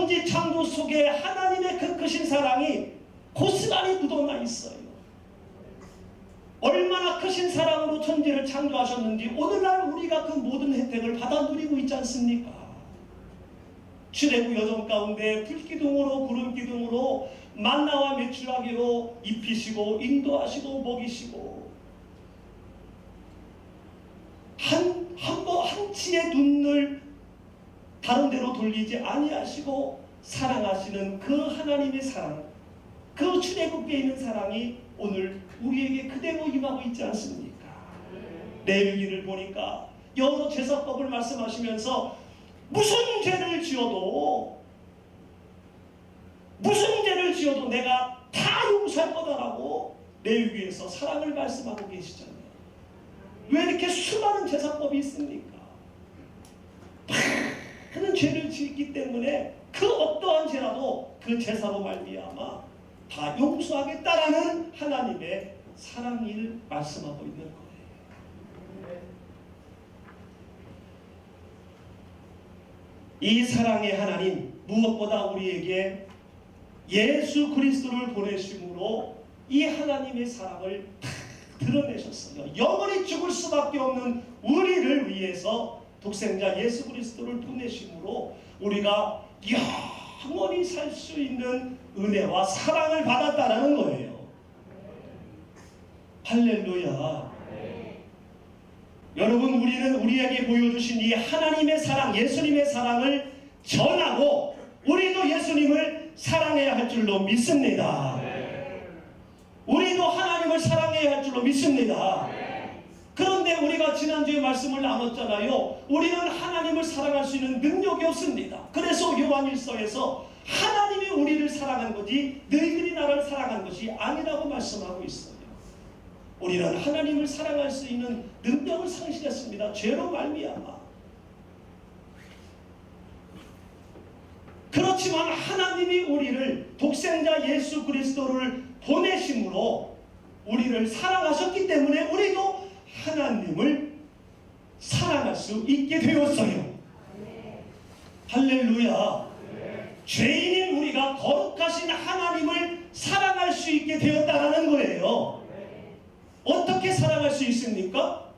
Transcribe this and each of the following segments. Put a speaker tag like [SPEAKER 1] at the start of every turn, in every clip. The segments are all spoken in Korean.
[SPEAKER 1] 천지 창조 속에 하나님의 그 크신 사랑이 고스란히 묻어나 있어요. 얼마나 크신 사랑으로 천지를 창조하셨는지 오늘날 우리가 그 모든 혜택을 받아 누리고 있지 않습니까? 출애굽 여정 가운데 불기둥으로 구름기둥으로 만나와 메추라기로 입히시고 인도하시고 먹이시고 한 치의 눈을 다른 데로 돌리지 아니하시고 사랑하시는 그 하나님의 사랑, 그 출애굽에 있는 사랑이 오늘 우리에게 그대로 임하고 있지 않습니까? 레위기를 보니까 여러 제사법을 말씀하시면서 무슨 죄를 지어도 내가 다 용서할 거다라고 레위기에서 사랑을 말씀하고 계시잖아요. 왜 이렇게 수많은 제사법이 있습니까? 많은 죄를 지었기 때문에 그 어떠한 죄라도 그 제사로 말미암아 다 용서하겠다라는 하나님의 사랑을 말씀하고 있는 거예요. 이 사랑의 하나님, 무엇보다 우리에게 예수 그리스도를 보내심으로 이 하나님의 사랑을 다 드러내셨어요. 영원히 죽을 수밖에 없는 우리를 위해서 독생자 예수 그리스도를 보내심으로 우리가 영원히 살 수 있는 은혜와 사랑을 받았다라는 거예요. 할렐루야. 여러분, 우리는 우리에게 보여주신 이 하나님의 사랑, 예수님의 사랑을 전하고 우리도 예수님을 사랑해야 할 줄로 믿습니다. 우리도 하나님을 사랑해야 할 줄로 믿습니다. 그런데 우리가 지난주에 말씀을 나눴잖아요. 우리는 하나님을 사랑할 수 있는 능력이 없습니다. 그래서 요한일서에서 하나님이 우리를 사랑한 거지 너희들이 나를 사랑한 것이 아니라고 말씀하고 있어요. 우리는 하나님을 사랑할 수 있는 능력을 상실했습니다. 죄로 말미암아. 그렇지만 하나님이 우리를 독생자 예수 그리스도를 보내심으로 우리를 사랑하셨기 때문에 우리도 하나님을 사랑할 수 있게 되었어요. 할렐루야. 죄인인 우리가 거룩하신 하나님을 사랑할 수 있게 되었다는 거예요. 어떻게 사랑할 수 있습니까?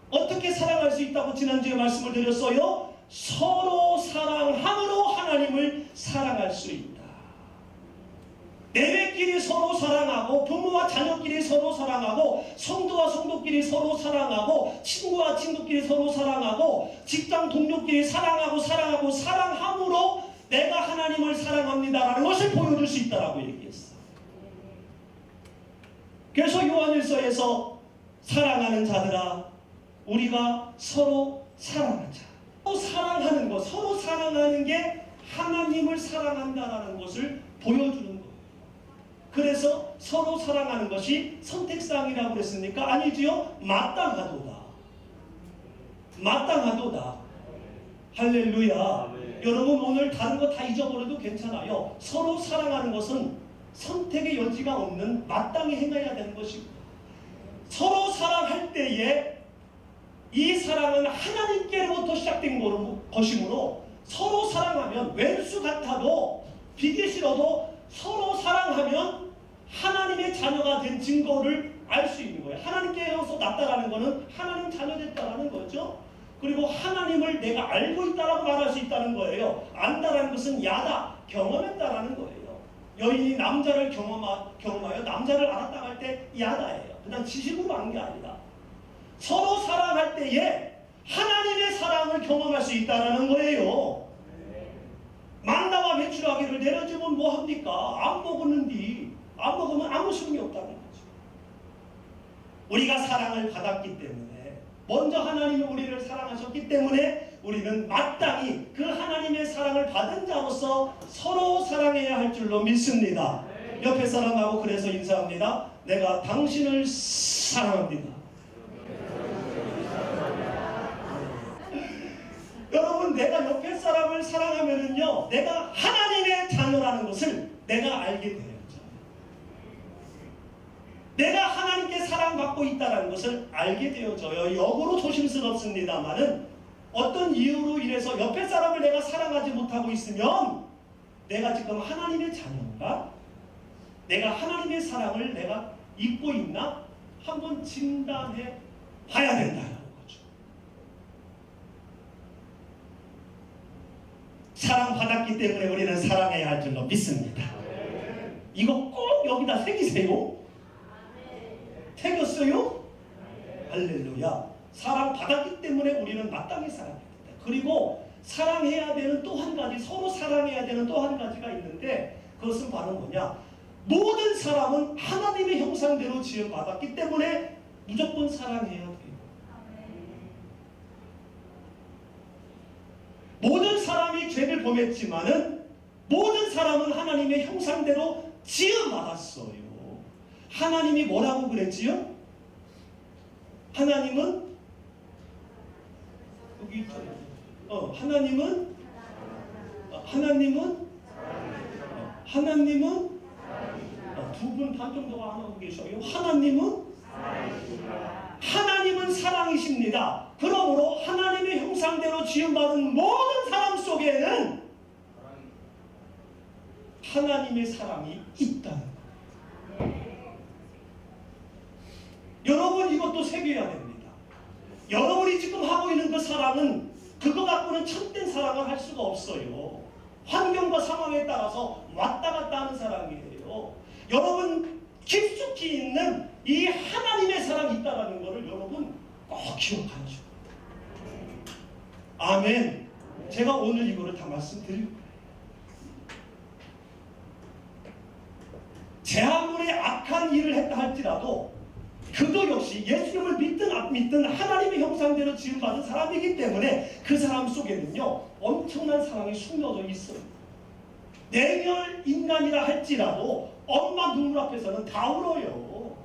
[SPEAKER 1] 어떻게 사랑할 수 있다고 지난주에 말씀을 드렸어요? 서로 사랑함으로 하나님을 사랑할 수 있다. 내외끼리 서로 사랑하고 부모와 자녀끼리 서로 사랑하고 성도와 성도끼리 서로 사랑하고 친구와 친구끼리 서로 사랑하고 직장 동료끼리 사랑함으로 내가 하나님을 사랑합니다라는 것을 보여줄 수 있다라고 얘기했어요. 그래서 요한일서에서 사랑하는 자들아 우리가 서로 사랑하자. 사랑하는 것, 서로 사랑하는 게 하나님을 사랑한다라는 것을 보여주는 거예요. 그래서 서로 사랑하는 것이 선택사항이라고 그랬습니까? 아니지요? 마땅하도다. 마땅하도다. 할렐루야. 여러분 오늘 다른 거 다 잊어버려도 괜찮아요. 서로 사랑하는 것은 선택의 여지가 없는 마땅히 행해야 되는 것이고 서로 사랑할 때에 이 사랑은 하나님께로부터 시작된 것이므로 서로 사랑하면 왼수 같아도 비기 싫어도 서로 사랑하면 하나님의 자녀가 된 증거를 알 수 있는 거예요. 하나님께로서 났다라는 것은 하나님 자녀 됐다라는 거죠. 그리고 하나님을 내가 알고 있다라고 말할 수 있다는 거예요. 안다라는 것은 야다, 경험했다라는 거예요. 여인이 남자를 경험하여 남자를 알았다고 할 때 야다예요. 그냥 지식으로 안 게 아니라 서로 사랑할 때에 하나님의 사랑을 경험할 수 있다는 거예요. 만나와 메추라기를 내려주면 뭐합니까? 안 먹었는데 안 먹으면 아무 소용이 없다는 거죠. 우리가 사랑을 받았기 때문에 먼저 하나님이 우리를 사랑하셨기 때문에 우리는 마땅히 그 하나님의 사랑을 받은 자로서 서로 사랑해야 할 줄로 믿습니다. 옆에 사람하고 그래서 인사합니다. 내가 당신을 사랑합니다. 여러분 내가 옆에 사람을 사랑하면은요 내가 하나님의 자녀라는 것을 내가 알게 돼요. 내가 하나님께 사랑받고 있다는 것을 알게 되어져요. 역으로 조심스럽습니다만은 어떤 이유로 인해서 옆에 사람을 내가 사랑하지 못하는 자극하고 있으면 내가 지금 하나님의 자녀인가? 내가 하나님의 사랑을 내가 잊고 있나? 한번 진단해 봐야 된다는 거죠. 사랑받았기 때문에 우리는 사랑해야 할 줄로 믿습니다. 이거 꼭 여기다 새기세요. 새겼어요? 할렐루야. 사랑받았기 때문에 우리는 마땅히 사랑해야 된다. 그리고 사랑해야 되는 또 한 가지, 서로 사랑해야 되는 또 한 가지가 있는데, 그것은 바로 뭐냐? 모든 사람은 하나님의 형상대로 지음받았기 때문에 무조건 사랑해야 돼요. 모든 사람이 죄를 범했지만은 모든 사람은 하나님의 형상대로 지음받았어요. 하나님이 뭐라고 그랬지요? 하나님은 여기 있잖아요. 하나님은 두 분 반 정도가 안 하고 계셔요. 하나님은 사랑이십니다. 그러므로 하나님의 형상대로 지음받은 모든 사람 속에는 하나님의 사랑이 있다는 거예요. 여러분 이것도 새겨야 됩니다. 여러분이 지금 하고 있는 그 사랑은 그거 갖고는 참된 사랑을 할 수가 없어요. 환경과 상황에 따라서 왔다 갔다 하는 사랑이에요. 여러분 깊숙이 있는 이 하나님의 사랑이 있다는 것을 여러분 꼭 기억하셔야 돼요. 아멘. 제가 오늘 이거를 다 말씀드릴 거예요. 제 아무리 악한 일을 했다 할지라도 그도 역시 예수님을 믿든 안 믿든 하나님의 형상대로 지음받은 사람이기 때문에 그 사람 속에는요 엄청난 사랑이 숨겨져 있어요. 내멸 인간이라 할지라도 엄마 눈물 앞에서는 다 울어요.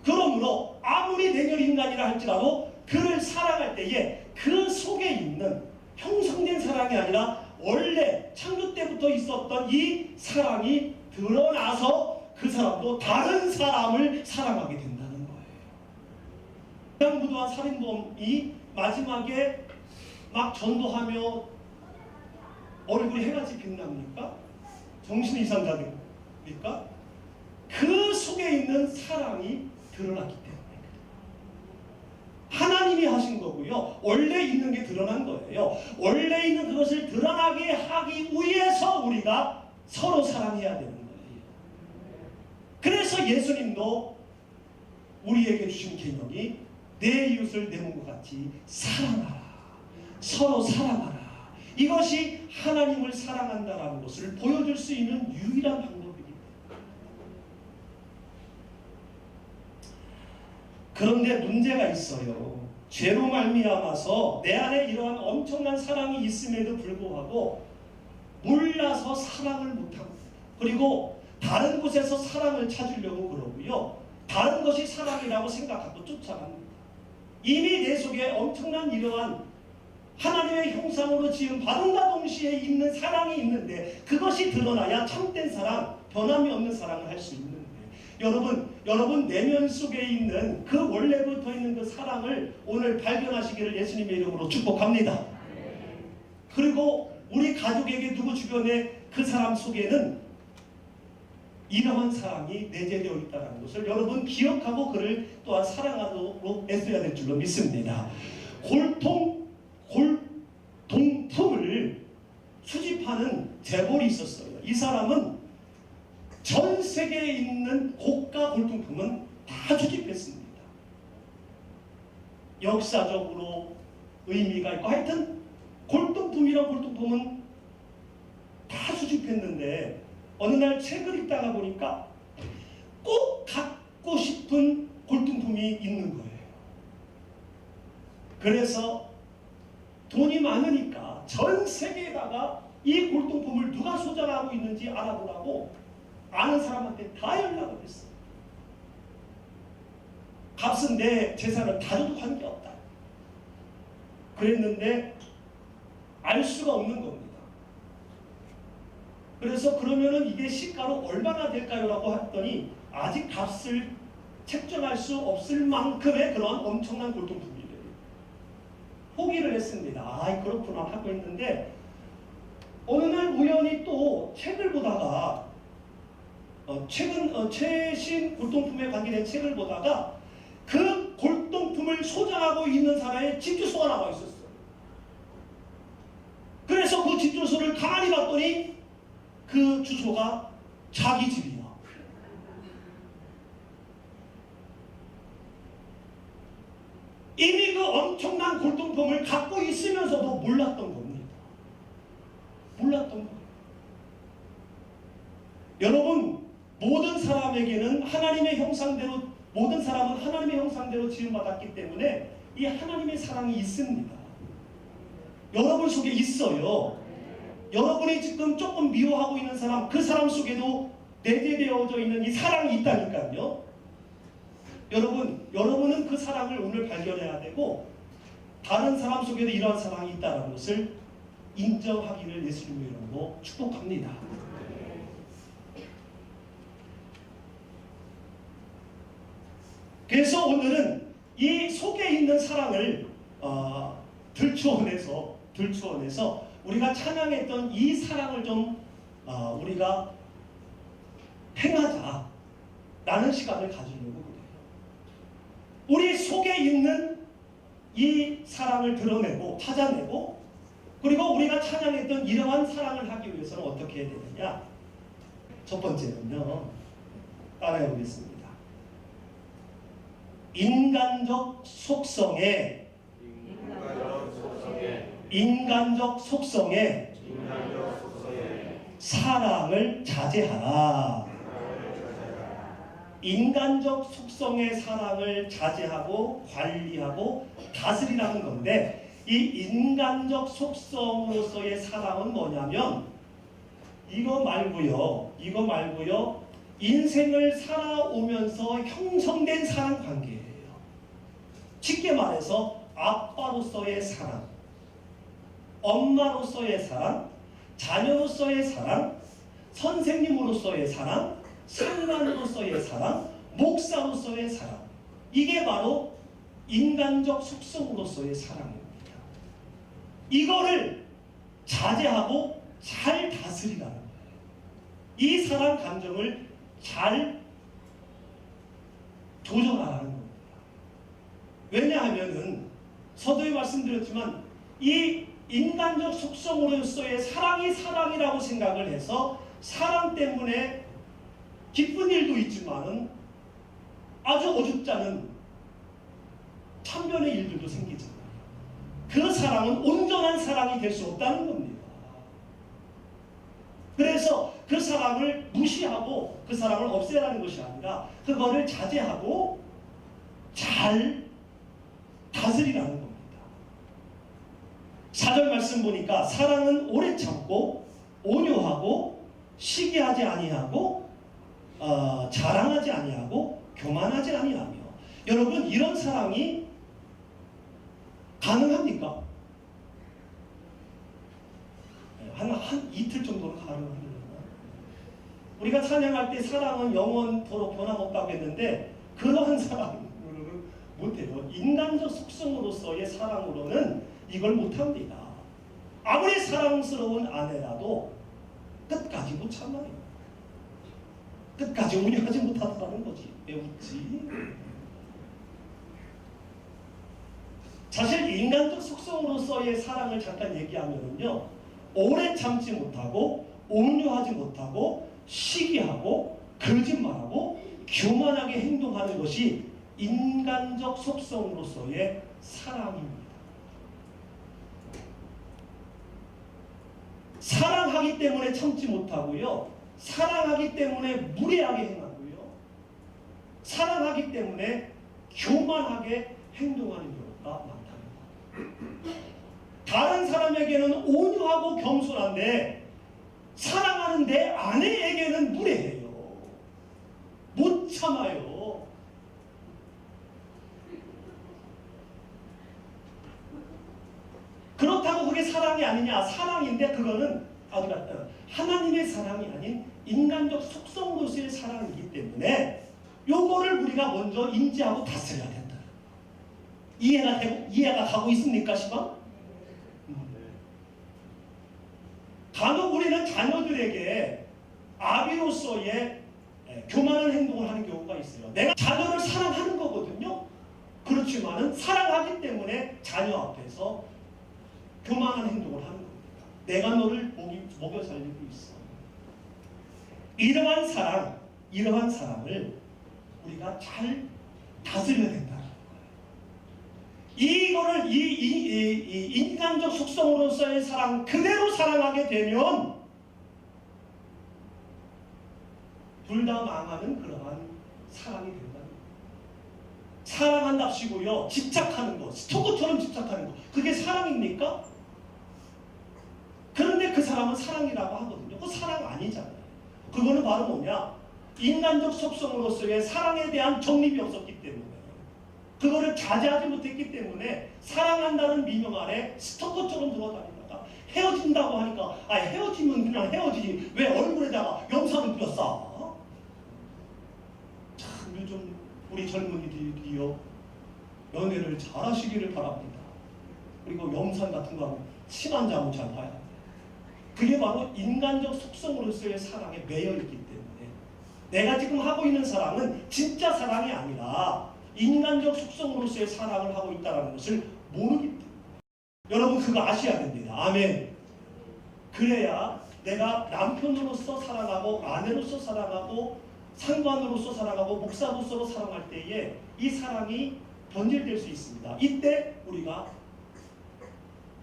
[SPEAKER 1] 그러므로 아무리 내멸 인간이라 할지라도 그를 사랑할 때에 그 속에 있는 형성된 사랑이 아니라 원래 창조 때부터 있었던 이 사랑이 드러나서 그 사람도 다른 사람을 사랑하게 된다는 거예요. 무도한 살인범이 마지막에 막 전도하며 얼굴이 해같이 빛납니까? 정신 이상자입니까? 그 속에 있는 사랑이 드러났기 때문에 하나님이 하신 거고요. 원래 있는 게 드러난 거예요. 원래 있는 그것을 드러나게 하기 위해서 우리가 서로 사랑해야 되는 거예요. 그래서 예수님도 우리에게 주신 계명이 내 이웃을 내 몸과 같이 사랑하라. 서로 사랑하라. 이것이 하나님을 사랑한다라는 것을 보여줄 수 있는 유일한 방법입니다. 그런데 문제가 있어요. 죄로 말미암아서 내 안에 이러한 엄청난 사랑이 있음에도 불구하고 몰라서 사랑을 못합니다. 그리고 다른 곳에서 사랑을 찾으려고 그러고요. 다른 것이 사랑이라고 생각하고 쫓아갑니다. 이미 내 속에 엄청난 이러한 하나님의 형상으로 지은 받음과 동시에 있는 사랑이 있는데 그것이 드러나야 참된 사랑, 변함이 없는 사랑을 할 수 있는데 여러분 내면 속에 있는 그 원래부터 있는 그 사랑을 오늘 발견하시기를 예수님의 이름으로 축복합니다. 그리고 우리 가족에게 누구 주변에 그 사람 속에는 이러한 사랑이 내재되어 있다는 것을 여러분 기억하고 그를 또한 사랑하도록 애써야 될 줄로 믿습니다. 골동품을 수집하는 재벌이 있었어요. 이 사람은 전 세계에 있는 고가 골동품은 다 수집했습니다. 역사적으로 의미가 있고 하여튼 골동품이란 골동품은 다 수집했는데 어느 날 책을 읽다가 보니까 꼭 갖고 싶은 골동품이 있는 거예요. 그래서 돈이 많으니까 전 세계에다가 이 골동품을 누가 소장하고 있는지 알아보라고 아는 사람한테 다 연락을 했어요. 값은 내 재산을 다 줘도 관계없다. 그랬는데 알 수가 없는 겁니다. 그래서 그러면은 이게 시가로 얼마나 될까요? 라고 했더니 아직 값을 책정할 수 없을 만큼의 그런 엄청난 골동품이래요. 포기를 했습니다. 아, 그렇구나 하고 있는데 어느 날 우연히 또 책을 보다가 최신 골동품에 관계된 책을 보다가 그 골동품을 소장하고 있는 사람의 집 주소가 나와 있었어요. 그래서 그 집 주소를 가만히 봤더니 그 주소가 자기 집이야. 이미 그 엄청난 골동품을 갖고 있으면서도 몰랐던 겁니다. 몰랐던 거예요. 여러분, 모든 사람에게는 하나님의 형상대로, 모든 사람은 하나님의 형상대로 지음받았기 때문에 이 하나님의 사랑이 있습니다. 여러분 속에 있어요. 여러분이 지금 조금 미워하고 있는 사람, 그 사람 속에도 내재되어져 있는 이 사랑이 있다니까요. 여러분은 그 사랑을 오늘 발견해야 되고 다른 사람 속에도 이러한 사랑이 있다는 것을 인정하기를 예수님의 이름으로 축복합니다. 그래서 오늘은 이 속에 있는 사랑을 들추어내서 우리가 찬양했던 이 사랑을 좀 우리가 행하자라는 시간을 가지려고 그래요. 우리 속에 있는 이 사랑을 드러내고 찾아내고 그리고 우리가 찬양했던 이러한 사랑을 하기 위해서는 어떻게 해야 되느냐? 첫 번째는요. 따라해 보겠습니다. 인간적 속성에 사랑을 자제하라. 인간적 속성의 사랑을 자제하고 관리하고 다스리라는 건데 이 인간적 속성으로서의 사랑은 뭐냐면 이거 말고요. 인생을 살아오면서 형성된 사랑 관계예요. 쉽게 말해서 아빠로서의 사랑, 엄마로서의 사랑, 자녀로서의 사랑, 선생님으로서의 사랑, 상관으로서의 사랑, 목사로서의 사랑. 이게 바로 인간적 속성으로서의 사랑입니다. 이거를 자제하고 잘 다스리라는 거예요. 이 사랑 감정을 잘 조절하라는 겁니다. 왜냐하면은 서두에 말씀드렸지만 이 인간적 속성으로서의 사랑이 사랑이라고 생각을 해서 사랑 때문에 기쁜 일도 있지만은 아주 어줍지 않은 참변의 일들도 생기잖아요. 그 사랑은 온전한 사랑이 될 수 없다는 겁니다. 그래서 그 사랑을 무시하고 그 사랑을 없애라는 것이 아니라 그거를 자제하고 잘 다스리라는 겁니다. 4절 말씀 보니까 사랑은 오래 참고 온유하고 시기하지 아니하고 자랑하지 아니하고 교만하지 아니하며. 여러분, 이런 사랑이 가능합니까? 한 이틀 정도는 가능합니다. 우리가 찬양할 때 사랑은 영원토록 변함없다고 했는데 그러한 사랑으로는 못해요. 인간적 속성으로서의 사랑으로는 이걸 못합니다. 아무리 사랑스러운 아내라도 끝까지 못 참아요. 끝까지 온유하지 못하다는 거지. 왜 웃지? 사실 인간적 속성으로서의 사랑을 잠깐 얘기하면요, 오래 참지 못하고 온유하지 못하고 시기하고 거짓말하고 교만하게 행동하는 것이 인간적 속성으로서의 사랑입니다. 사랑하기 때문에 참지 못하고요, 사랑하기 때문에 무례하게 행하고요, 사랑하기 때문에 교만하게 행동하는 경우가 많답니다. 다른 사람에게는 온유하고 겸손한데 사랑하는 내 아내에게는 무례해요. 못 참아요. 그렇다고 그게 사랑이 아니냐? 사랑인데 그거는 하나님의 사랑이 아닌 인간적 속성으로서의 사랑이기 때문에 요거를 우리가 먼저 인지하고 다스려야 된다. 이해가 가고 있습니까, 시방? 간혹 우리는 자녀들에게 아비로서의 교만한 행동을 하는 경우가 있어요. 내가 자녀를 사랑하는 거거든요. 그렇지만은 사랑하기 때문에 자녀 앞에서 교만한 행동을 하는 겁니다. 내가 너를 먹여 살리고 있어. 이러한 사랑을 우리가 잘 다스려야 된다는 거예요. 이거를 이 인간적 속성으로서의 사랑 그대로 사랑하게 되면 둘 다 망하는 그러한 사랑이 된다는 거예요. 사랑한답시고요, 집착하는 거, 스토커처럼 집착하는 거, 그게 사랑입니까? 그런데 그 사람은 사랑이라고 하거든요. 그거 사랑 아니잖아요. 그거는 바로 뭐냐? 인간적 속성으로서의 사랑에 대한 정립이 없었기 때문에, 그거를 자제하지 못했기 때문에 사랑한다는 미명 아래 스토커처럼 돌아다니다가 헤어진다고 하니까 헤어지면 그냥 헤어지지 왜 얼굴에다가 염산을 뿌렸어? 참 요즘 우리 젊은이들이요, 연애를 잘 하시기를 바랍니다. 그리고 염산 같은 거 하면 심한 잠을 잘 봐야 돼요. 그게 바로 인간적 속성으로서의 사랑에 매여있기 때문에 내가 지금 하고 있는 사랑은 진짜 사랑이 아니라 인간적 속성으로서의 사랑을 하고 있다는 것을 모르기 때문에, 여러분 그거 아셔야 됩니다. 아멘. 그래야 내가 남편으로서 사랑하고 아내로서 사랑하고 상관으로서 사랑하고 목사로서 사랑할 때에 이 사랑이 변질될 수 있습니다. 이때 우리가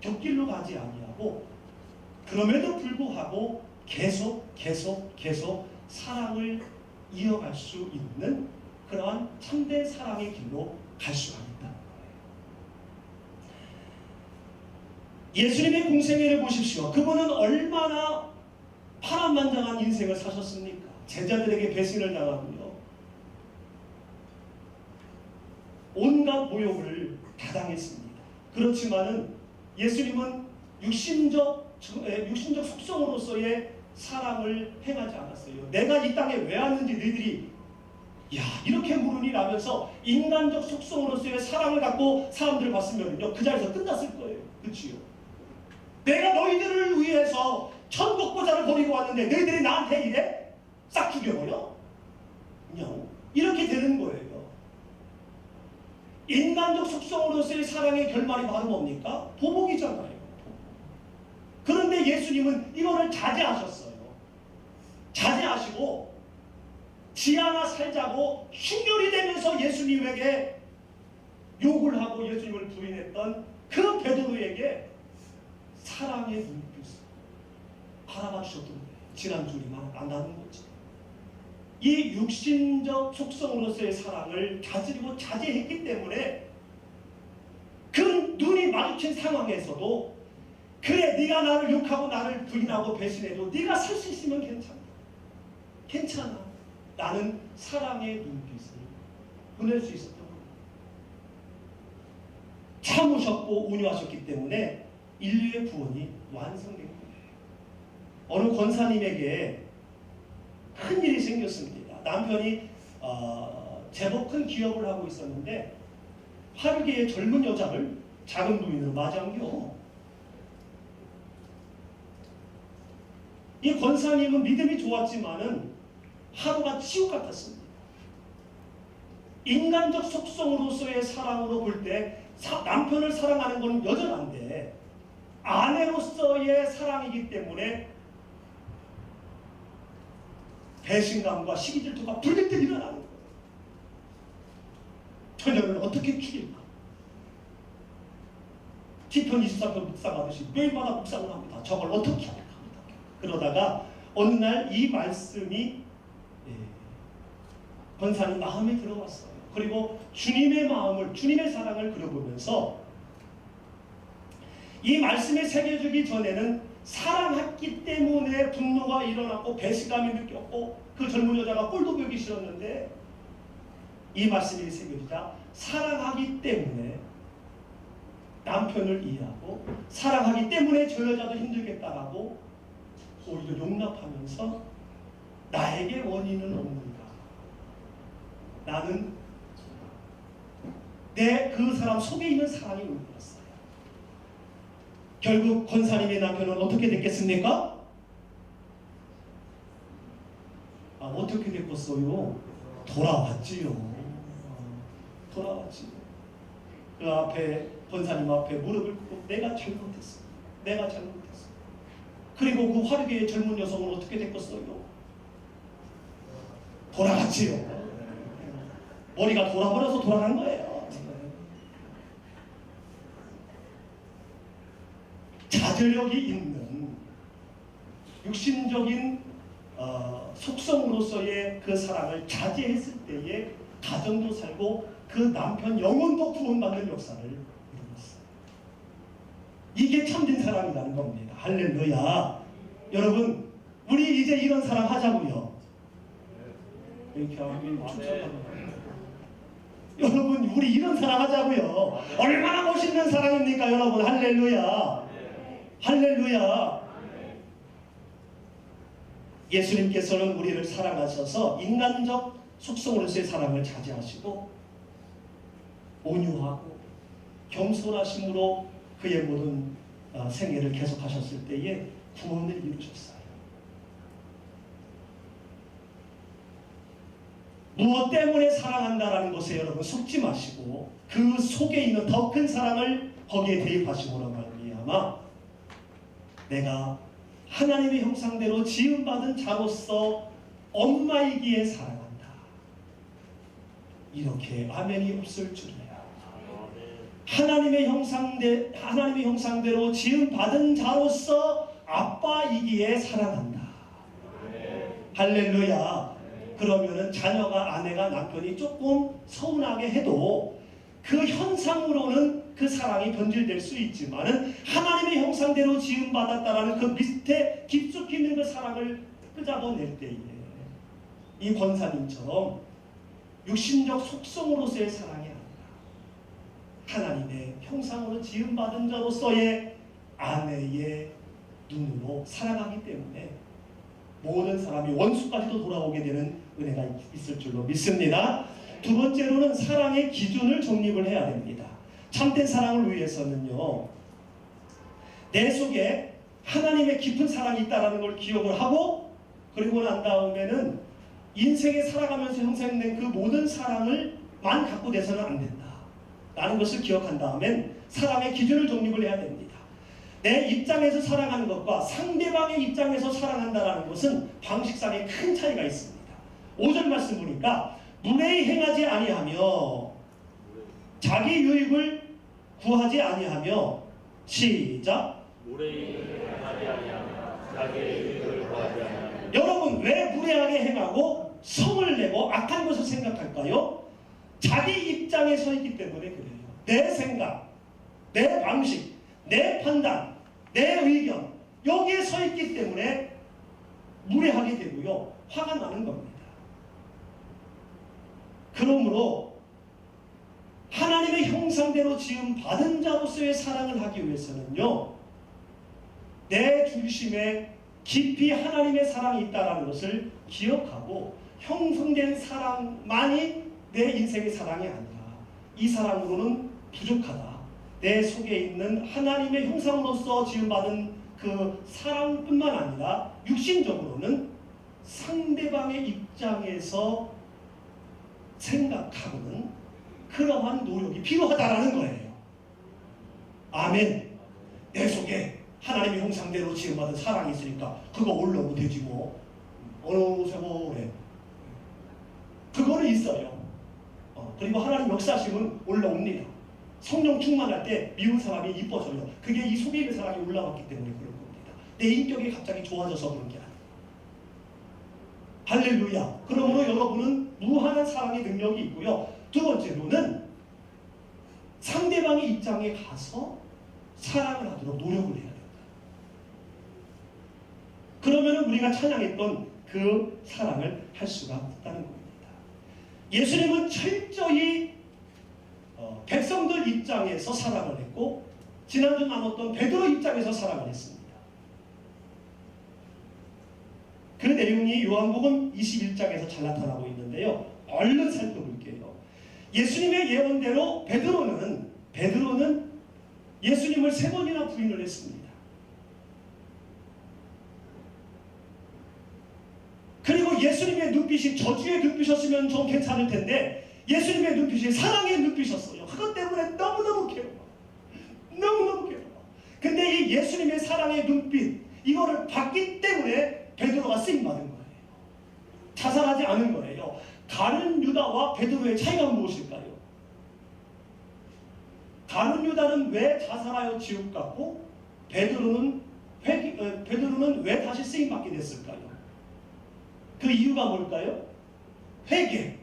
[SPEAKER 1] 곁길로 가지 아니하고 그럼에도 불구하고 계속 사랑을 이어갈 수 있는 그러한 참된 사랑의 길로 갈 수가 있다는 거예요. 예수님의 공생애를 보십시오. 그분은 얼마나 파란만장한 인생을 사셨습니까? 제자들에게 배신을 당하고요, 온갖 모욕을 다 당했습니다. 그렇지만은 예수님은 육신적 속성으로서의 사랑을 행하지 않았어요. 내가 이 땅에 왜 왔는지 너희들이 이렇게 물으니 라면서 인간적 속성으로서의 사랑을 갖고 사람들을 봤으면요, 그 자리에서 끝났을 거예요. 그렇지요? 내가 너희들을 위해서 천국보좌를 버리고 왔는데 너희들이 나한테 이래? 싹 죽여버려? 그냥 이렇게 되는 거예요. 인간적 속성으로서의 사랑의 결말이 바로 뭡니까? 보복이잖아요. 그런데 예수님은 이거를 자제하셨어요. 자제하시고 지 하나 살자고 충돌이 되면서 예수님에게 욕을 하고 예수님을 부인했던 그 베드로에게 사랑의 눈빛을 바라봐 주셨던 거예요. 지난주에 안 나눈 거지. 이 육신적 속성으로서의 사랑을 다스리고 자제했기 때문에 그 눈이 마주친 상황에서도 그래, 네가 나를 욕하고 나를 부인하고 배신해도 네가 살 수 있으면 괜찮아. 나는 사랑의 눈빛을 보낼 수 있었던 겁니다. 참으셨고 온유하셨기 때문에 인류의 구원이 완성된 거예요. 어느 권사님에게 큰 일이 생겼습니다. 남편이 제법 큰 기업을 하고 있었는데 하루계의 젊은 여자를 작은 부인으로 맞이한겨. 이 권사님은 믿음이 좋았지만은 하루가 지옥 같았습니다. 인간적 속성으로서의 사랑으로 볼 때 남편을 사랑하는 건 여전한데 아내로서의 사랑이기 때문에 배신감과 시기질투가 불빛듯 일어나는 거예요. 처녀를 어떻게 죽일까? 시편 24편 묵상하듯이 매일마다 묵상을 합니다. 저걸 어떻게 할까? 그러다가 어느 날 이 말씀이 권사님 마음에 들어왔어요. 그리고 주님의 마음을, 주님의 사랑을 그려보면서 이 말씀에 새겨주기 전에는 사랑했기 때문에 분노가 일어났고 배신감이 느꼈고 그 젊은 여자가 꼴도 보기 싫었는데 이 말씀이 새겨지자 사랑하기 때문에 남편을 이해하고 사랑하기 때문에 저 여자도 힘들겠다라고 오히려 용납하면서 나에게 원인은 없는가? 나는 그 사람 속에 있는 사랑이 울렸어요. 결국 권사님의 남편은 어떻게 됐겠습니까? 어떻게 됐겠어요? 돌아왔지요. 돌아왔지요. 그 앞에 권사님 앞에 무릎을 꿇고 내가 잘못했어. 내가 잘못했어. 그리고 그 화류계의 젊은 여성은 어떻게 됐겠어요? 돌아갔지요. 머리가 돌아버려서 돌아간 거예요. 자제력이 있는 육신적인 속성으로서의 그 사랑을 자제했을 때에 가정도 살고 그 남편 영혼도 구원받는 역사를 이루었어요. 이게 참된 사랑이라는 겁니다. 할렐루야. 여러분, 우리 이제 이런 사랑 하자고요. 이렇게 하면 추천합니다. 여러분, 우리 이런 사랑 하자고요. 얼마나 멋있는 사랑입니까, 여러분? 할렐루야. 할렐루야. 예수님께서는 우리를 사랑하셔서 인간적 속성으로서의 사랑을 자제하시고 온유하고 겸손하심으로 그의 모든 생애를 계속하셨을 때에 구원을 이루셨어요. 무엇 때문에 사랑한다라는 것에 여러분 속지 마시고 그 속에 있는 더 큰 사랑을 거기에 대입하시므로 말미암아 내가 하나님의 형상대로 지음받은 자로서 엄마이기에 사랑한다. 이렇게 아멘이 없을 줄이야. 하나님의 형상대로 지음받은 자로서 아빠이기에 사랑한다. 할렐루야. 그러면은 자녀가 아내가 남편이 조금 서운하게 해도 그 현상으로는 그 사랑이 변질될 수 있지만은 하나님의 형상대로 지음받았다라는 그 밑에 깊숙이 있는 그 사랑을 끄잡아낼 때에 이 권사님처럼 육신적 속성으로서의 사랑이 아니라 하나님의 형상으로 지음받은 자로서의 아내의 눈으로 사랑하기 때문에 모든 사람이 원수까지도 돌아오게 되는 은혜가 있을 줄로 믿습니다. 두 번째로는 사랑의 기준을 정립을 해야 됩니다. 참된 사랑을 위해서는요, 내 속에 하나님의 깊은 사랑이 있다는 걸 기억을 하고 그리고 난 다음에는 인생에 살아가면서 형성된 그 모든 사랑을만 갖고 내서는 안 된다 라는 것을 기억한 다음엔 사랑의 기준을 정립을 해야 됩니다. 내 입장에서 사랑하는 것과 상대방의 입장에서 사랑한다는 것은 방식상에 큰 차이가 있습니다. 5절 말씀 보니까 무례히 행하지 아니하며 자기 유익을 구하지 아니하며 시작
[SPEAKER 2] 무례히 행하지 아니하며 자기 유익을 구하지 아니하며.
[SPEAKER 1] 여러분, 왜 무례하게 행하고 성을 내고 악한 것을 생각할까요? 자기 입장에 서 있기 때문에 그래요. 내 생각, 내 방식, 내 판단, 내 의견 여기에 서 있기 때문에 무례하게 되고요, 화가 나는 겁니다. 그러므로 하나님의 형상대로 지음 받은 자로서의 사랑을 하기 위해서는요, 내 중심에 깊이 하나님의 사랑이 있다는 것을 기억하고 형성된 사랑만이 내 인생의 사랑이 아니라 이 사랑으로는 부족하다. 내 속에 있는 하나님의 형상으로서 지음받은 그 사랑뿐만 아니라 육신적으로는 상대방의 입장에서 생각하고는 그러한 노력이 필요하다라는 거예요. 아멘. 내 속에 하나님의 형상대로 지음받은 사랑이 있으니까 그거 올라오면 되지 뭐. 어느 세월에 그거는 있어요. 그리고 하나님 역사하시면 올라옵니다. 성령 충만할 때 미운 사람이 이뻐져요. 그게 이 속에 있는 사람이 올라왔기 때문에 그런 겁니다. 내 인격이 갑자기 좋아져서 그런 게 아니에요. 할렐루야. 그러므로 여러분은 무한한 사랑의 능력이 있고요. 두 번째로는 상대방의 입장에 가서 사랑을 하도록 노력을 해야 된다. 그러면 우리가 찬양했던 그 사랑을 할 수가 있다는 겁니다. 예수님은 철저히 백성들 입장에서 사랑을 했고 지난주 나눴던 베드로 입장에서 사랑을 했습니다. 그 내용이 요한복음 21장에서 잘 나타나고 있는데요. 얼른 살펴볼게요. 예수님의 예언대로 베드로는 예수님을 3번이나 부인을 했습니다. 그리고 예수님의 눈빛이 저주의 눈빛이었으면 좀 괜찮을 텐데 예수님의 눈빛이 사랑의 눈빛이었어요. 그것 때문에 너무너무 괴로워. 너무너무 괴로워. 근데 이 예수님의 사랑의 눈빛 이거를 봤기 때문에 베드로가 쓰임받은 거예요. 자살하지 않은 거예요. 가룟 유다와 베드로의 차이가 무엇일까요? 가룟 유다는 왜 자살하여 지옥 갔고 베드로는 왜 다시 쓰임받게 됐을까요? 그 이유가 뭘까요? 회개.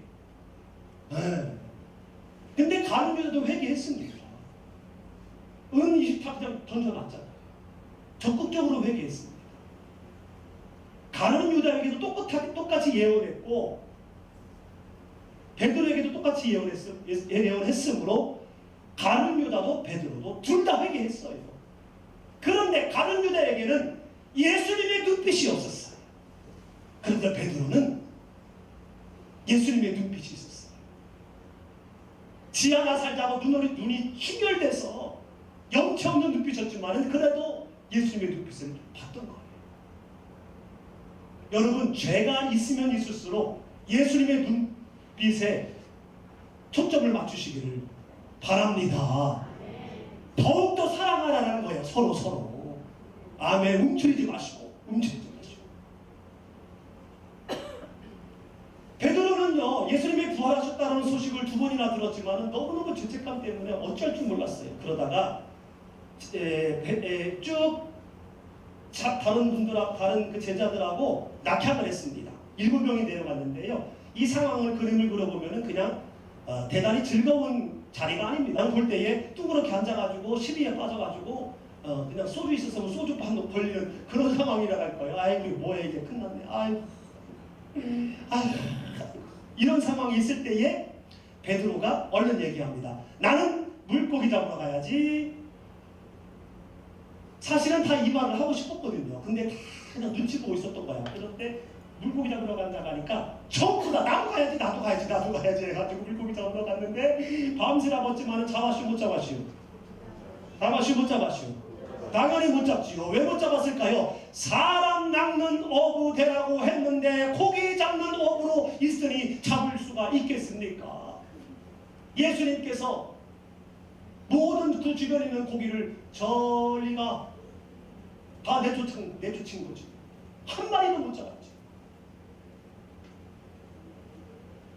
[SPEAKER 1] 근데 가룟 유다도 회개했습니다. 은 28 그냥 던져놨잖아요. 적극적으로 회개했습니다. 가룟 유다에게도 똑같이 예언했고 베드로에게도 똑같이 예언했으므로 가룟 유다도 베드로도 둘 다 회개했어요. 그런데 가룟 유다에게는 예수님의 눈빛이 없었어요. 그런데 베드로는 예수님의 눈빛이 있었어요. 지 하나 살자고 눈이 충혈돼서 영체 없는 눈빛이었지만 그래도 예수님의 눈빛을 봤던 거예요. 여러분, 죄가 있으면 있을수록 예수님의 눈빛에 초점을 맞추시기를 바랍니다. 더욱더 사랑하라는 거예요. 서로. 아멘. 움츠리지 마시고. 베드로는요, 예수님이 부활하셨다는 소식을 2번이나 들었지만 너무너무 죄책감 때문에 어쩔 줄 몰랐어요. 그러다가 쭉 다른 그 제자들하고 낙향을 했습니다. 7명이 내려갔는데요. 이 상황을 그림을 그려보면 그냥 대단히 즐거운 자리가 아닙니다. 볼 때에 둥그렇게 앉아가지고 시비에 빠져가지고 그냥 소주 있었으면 소주 한 벌리는 그런 상황이라 할 거예요. 아이고 뭐야 이게 끝났네. 아이고 이런 상황이 있을 때에 베드로가 얼른 얘기합니다. 나는 물고기 잡으러 가야지. 사실은 다 이 말을 하고 싶었거든요. 근데 다 그냥 눈치 보고 있었던 거야. 그런데 물고기 잡으러 간다고 하니까 전부 다 나도 가야지 해가지고 물고기 잡으러 갔는데 밤새 잡았지만 잡았슈 못 잡았슈? 당연히 못 잡지요. 왜 못 잡았을까요? 사람 낚는 어부 되라고 했는데 고기 잡는 어부로 있으니 잡을 수가 있겠습니까? 예수님께서 모든 그 주변에 있는 고기를 저리가 다 내쫓은 거지. 한 마리도 못 잡았지.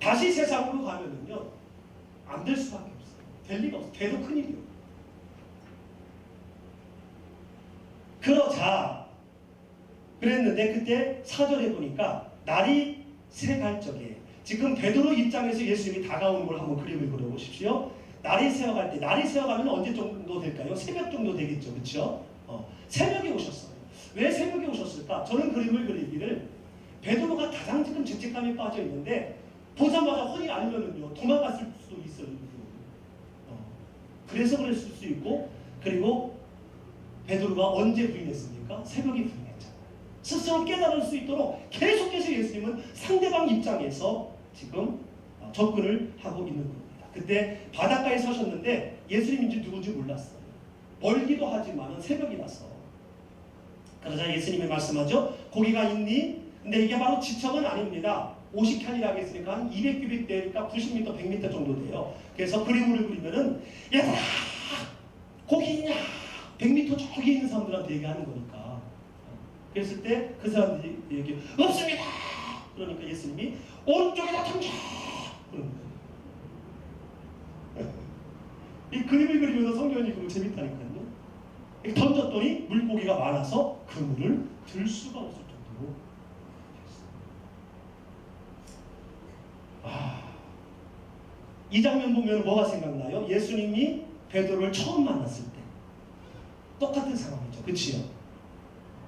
[SPEAKER 1] 다시 세상으로 가면은요, 안 될 수밖에 없어요. 될 리가 없어. 돼도 큰일이요. 그러자 그랬는데 그때 4절에 보니까 날이 새갈 적에 지금 베드로 입장에서 예수님이 다가오는 걸 한번 그림을 그려보십시오. 날이 새어가면 언제 정도 될까요? 새벽 정도 되겠죠. 그렇죠? 새벽에 오셨어요. 왜 새벽에 오셨을까? 저는 그림을 그리기를 베드로가 가장 지금 죄책감에 빠져 있는데 보자마자 혼이 아니면은요 도망갔을 수도 있어요. 그래서 그랬을 수 있고, 그리고 베드로가 언제 부인했습니까? 새벽에 부인했잖아요. 스스로 깨달을 수 있도록 계속해서 예수님은 상대방 입장에서 지금 접근을 하고 있는 겁니다. 그때 바닷가에 서셨는데 예수님인지 누군지 몰랐어요. 멀기도 하지만 새벽이라서. 그러자 예수님이 말씀하죠. 고기가 있니? 근데 이게 바로 지척은 아닙니다. 50칸이라고 했으니까 한 200규빅 되니까 90m, 100m 정도 돼요. 그래서 그림을 그리면은 얘들아 고기 있냐? 100m 저기 있는 사람들한테 얘기하는 거니까. 그랬을 때 그 사람들이 얘기 없습니다. 그러니까 예수님이 오른쪽에다 던져. 그러는 거예요. 이 그림을 그리면서 성경이 그거 재밌다니까요. 던졌더니 물고기가 많아서 그물을 들 수가 없을 정도로 됐어요. 이 장면 보면 뭐가 생각나요? 예수님이 베드로를 처음 만났을 때 똑같은 상황이죠. 그치요?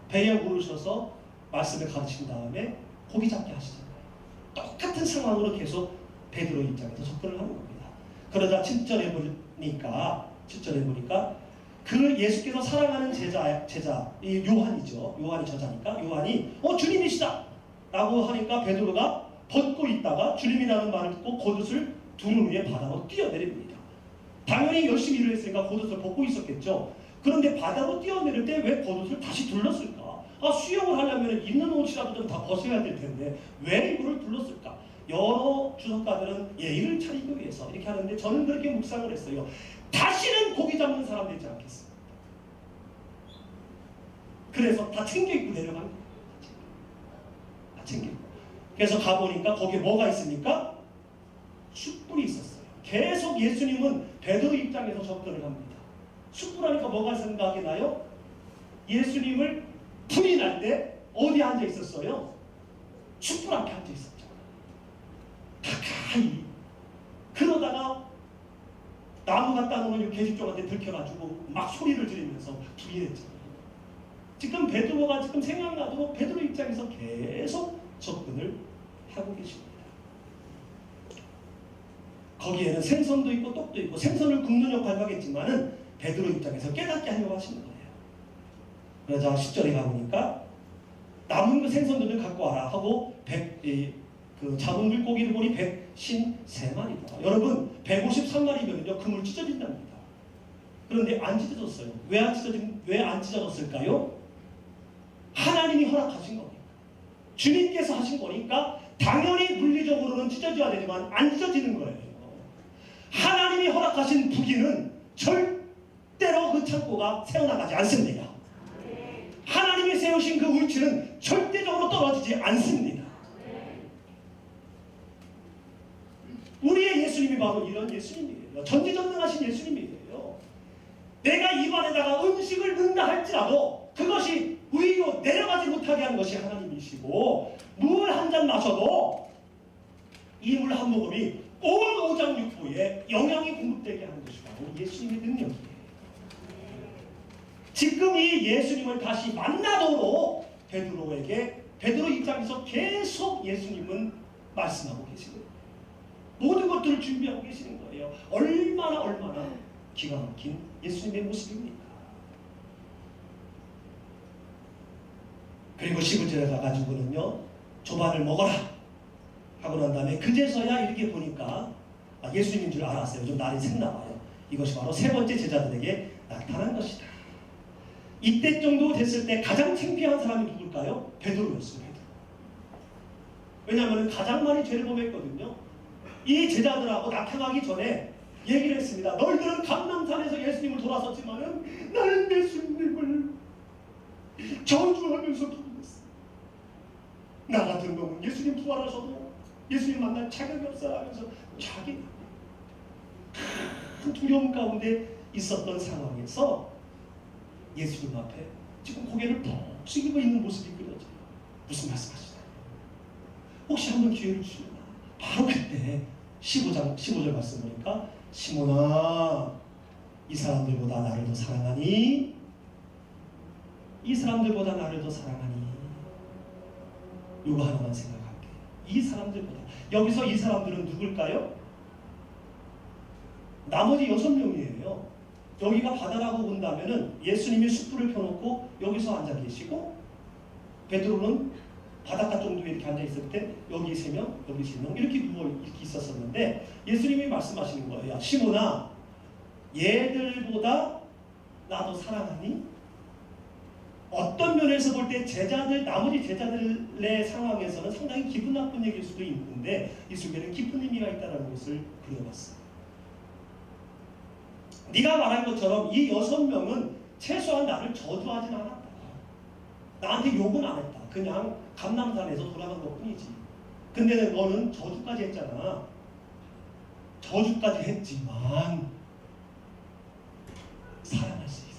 [SPEAKER 1] 배에 오르셔서 말씀을 가르친 다음에 고기 잡게 하시잖아요. 똑같은 상황으로 계속 베드로 입장에서 접근을 하는 겁니다. 그러다 7절에 보니까 그 예수께서 사랑하는 제자 이 요한이죠. 요한이 저자니까 요한이 주님이시다 라고 하니까 베드로가 벗고 있다가 주님이라는 말을 듣고 겉옷을 두는 후에 바다로 뛰어내립니다. 당연히 열심히 일을 했으니까 겉옷을 벗고 있었겠죠. 그런데 바다로 뛰어내릴 때 왜 겉옷을 다시 둘렀을까? 수영을 하려면 있는 옷이라도 좀 다 벗어야 될 텐데 왜 이거를 둘렀을까? 여러 주석가들은 예의를 차리기 위해서 이렇게 하는데 저는 그렇게 묵상을 했어요. 다시는 고기 잡는 사람 되지 않겠습니다. 그래서 다 챙겨 입고 내려간 거예요. 다 챙겨 입고. 그래서 가보니까 거기에 뭐가 있습니까? 숯불이 있었어요. 계속 예수님은 베드로 입장에서 접근을 합니다. 숯불하니까 뭐가 생각이 나요? 예수님을 불이 날 때 어디 앉아 있었어요? 숯불 앞에 앉아 있었죠. 가까이. 그러다가 나무 갖다 놓은 계집종한테 들켜가지고 막 소리를 지르면서 불이 됐잖아요. 지금 베드로가 지금 생각나도 베드로 입장에서 계속 접근을 하고 계십니다. 거기에는 생선도 있고 떡도 있고 생선을 굽는 역할도 하겠지만은 베드로 입장에서 깨닫게 하려고 하시는 거예요. 그러자 10절에 가보니까 남은 그 생선들을 갖고 와라 하고 잡은 물고기를 보니 153마리다. 여러분 153마리면요 금을 찢어진답니다. 그런데 안 찢어졌어요. 왜 안 찢어졌을까요? 하나님이 허락하신 거니까. 주님께서 하신 거니까 당연히 물리적으로는 찢어져야 되지만 안 찢어지는 거예요. 하나님이 허락하신 부기는 절대로 그 창고가 새어나가지 않습니다. 하나님이 세우신 그 울치는 절대적으로 떨어지지 않습니다. 우리의 예수님이 바로 이런 예수님이에요. 전지전능하신 예수님이에요. 내가 입안에다가 음식을 넣는다 할지라도 그것이 위로 내려가지 못하게 하는 것이 하나님이시고 물 한 잔 마셔도 이 물 한 모금이 온 오장육부에 영양이 공급되게 하는 것이 바로 예수님의 능력이에요. 지금 이 예수님을 다시 만나도록 베드로 입장에서 계속 예수님은 말씀하고 계시거든요. 모든 것들을 준비하고 계시는 거예요. 얼마나 기가 막힌 예수님의 모습입니까? 그리고 11절에 가가지고는요 조반을 먹어라 하고 난 다음에 그제서야 이렇게 보니까 예수님인 줄 알았어요. 좀 날이 샜나봐요. 이것이 바로 세 번째 제자들에게 나타난 것이다. 이때 정도 됐을 때 가장 창피한 사람이 누굴까요? 베드로였어요. 베드로. 왜냐하면 가장 많이 죄를 범했거든요. 이 제자들하고 낙향하기 전에 얘기를 했습니다. 너희들은 감람산에서 예수님을 돌아섰지만은 나는 예수님을 저주하면서 돌아섰어. 나 같은 놈은 예수님 부활하셔도 예수님 만날 자격이 없어 하면서 자기 큰 두려움 가운데 있었던 상황에서 예수님 앞에 지금 고개를 푹 숙이고 있는 모습이 그려져요. 무슨 말씀하시나요? 혹시 한번 기회를 주시면 바로 그때 15절 말씀 보니까 시몬아 이 사람들보다 나를 더 사랑하니? 이 사람들보다 나를 더 사랑하니? 요거 하나만 생각할게요. 이 사람들보다. 여기서 이 사람들은 누굴까요? 나머지 6명이에요. 여기가 바다라고 본다면은 예수님이 숯불을 펴놓고 여기서 앉아 계시고 베드로는 바닷가 정도에 이렇게 앉아 있을 때 여기 3명, 여기 3명 이렇게 누워 이렇게 있었었는데 예수님이 말씀하시는 거예요. 시몬아, 얘들보다 나도 사랑하니? 어떤 면에서 볼 때 나머지 제자들의 상황에서는 상당히 기분 나쁜 얘기일 수도 있는데 이 속에는 깊은 의미가 있다는 것을 그려봤어요. 네가 말한 것처럼 이 6명은 최소한 나를 저주하진 않았다. 나한테 욕은 안 했다. 그냥 감람산에서 돌아간 것 뿐이지. 근데 너는 저주까지 했잖아. 저주까지 했지만 사랑할 수 있어.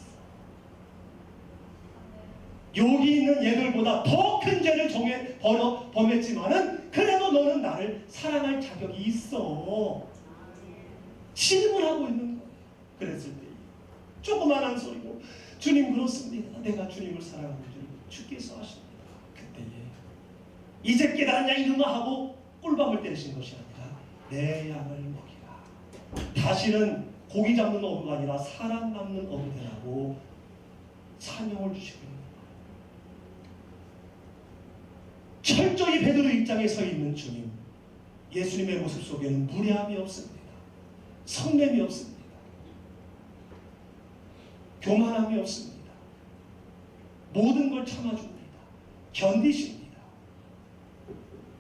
[SPEAKER 1] 여기 있는 얘들보다 더 큰 죄를 범했지만은 그래도 너는 나를 사랑할 자격이 있어. 질문하고 있는 거예요. 그랬을 때 조그만한 소리고 주님 그렇습니다. 내가 주님을 사랑하는 줄 주께서 하십니다. 그때에 이제 깨달았냐 이놈아 하고 꿀밤을 때리신 것이 아니라 내 양을 먹이라. 다시는 고기 잡는 어부가 아니라 사람 잡는 어부되라고 사명을 주시고 있는 거예요. 철저히 베드로 입장에 서 있는 주님. 예수님의 모습 속에는 무례함이 없습니다. 성냄이 없습니다. 교만함이 없습니다. 모든 걸 참아줍니다. 견디십니다.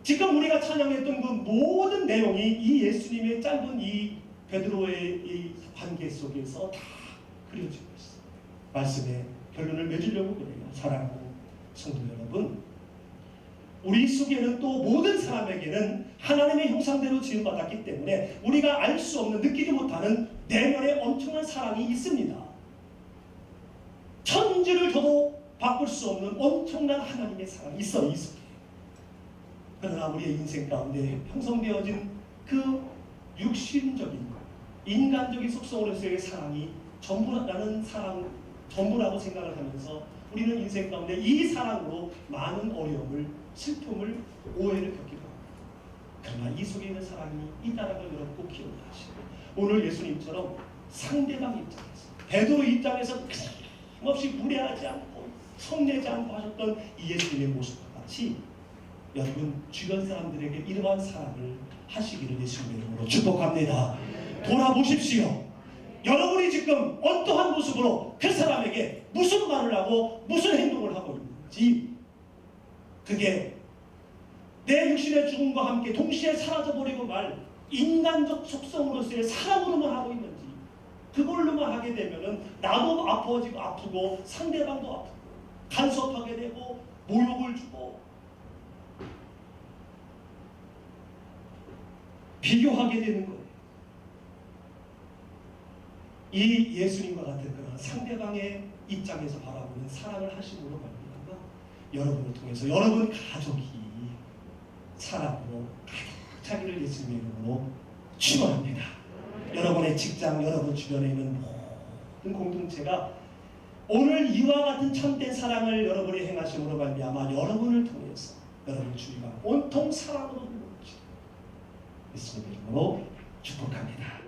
[SPEAKER 1] 지금 우리가 찬양했던 그 모든 내용이 이 예수님의 짧은 이 베드로의 이 관계 속에서 다 그려지고 있어요. 말씀의 결론을 맺으려고 그래요. 사랑하는 성도 여러분, 우리 속에는 또 모든 사람에게는 하나님의 형상대로 지음받았기 때문에 우리가 알 수 없는, 느끼지 못하는 내면의 엄청난 사랑이 있습니다. 천지를 줘도 바꿀 수 없는 엄청난 하나님의 사랑이 있어요. 이 속에. 그러나 우리의 인생 가운데 형성되어진 그 육신적인 인간적인 속성으로서의 사랑이 전부라는 사랑, 전부라고 생각을 하면서 우리는 인생 가운데 이 사랑으로 많은 어려움을, 슬픔을, 오해를 겪기도 합니다. 그러나 이 속에 있는 사랑이 있다는 걸 여러분 꼭 기억하시고, 오늘 예수님처럼 상대방 입장에서, 베드로 입장에서 없이 무례하지 않고 성내지 않고 하셨던 이 예수님의 모습과 같이 여러분 주변 사람들에게 이러한 사랑을 하시기를 예수님의 이름으로 축복합니다. 돌아보십시오. 여러분이 지금 어떠한 모습으로 그 사람에게 무슨 말을 하고 무슨 행동을 하고 있는지, 그게 내 육신의 죽음과 함께 동시에 사라져버리고 말 인간적 속성으로서의 사랑으로만 하고 있는지, 그걸로만 하게 되면은 나도 아파지고 아프고 상대방도 아프고 간섭하게 되고 모욕을 주고 비교하게 되는 거예요. 이 예수님과 같은 그런 상대방의 입장에서 바라보는 사랑을 하심으로 말미암아 여러분을 통해서 여러분 가족이 사랑으로 가득 차기를 예수님의 이름으로 축원합니다. 여러분의 직장, 여러분 주변에 있는 모든 공동체가 오늘 이와 같은 참된 사랑을 여러분이 행하심으로 말미암아 여러분을 통해서 여러분 주위가 온통 사랑으로 예수님의 이름으로 축복합니다.